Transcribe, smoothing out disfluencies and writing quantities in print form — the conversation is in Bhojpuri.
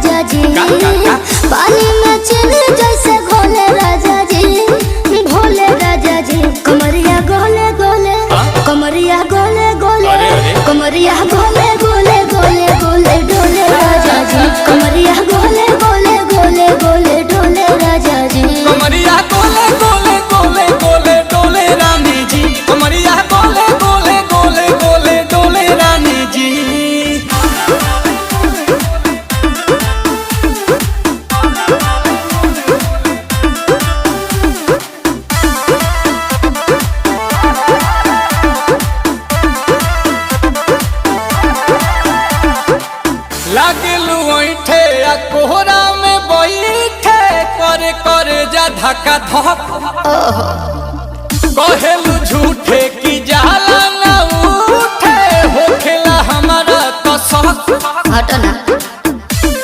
राजा जी पानी में चले जैसे घोले राजा जी भोले राजा जी कमरिया गोले गोले कमरिया गोले गोले कमरिया गोले गोले गोले गोले डोले राजा जी कमरिया गोले गोले गोले गोले डोले राजा जी कमरिया गोले गोले गोले गोले डोले रानी जी कमरिया गोले गोले गोले गोले डोले रानी जी। लागलू ऐठे आ कोहरा में बैठे करे करे जा धक्का धक कहेलू झूठे की जाला न उठे होखेला हमारा तो शक हटना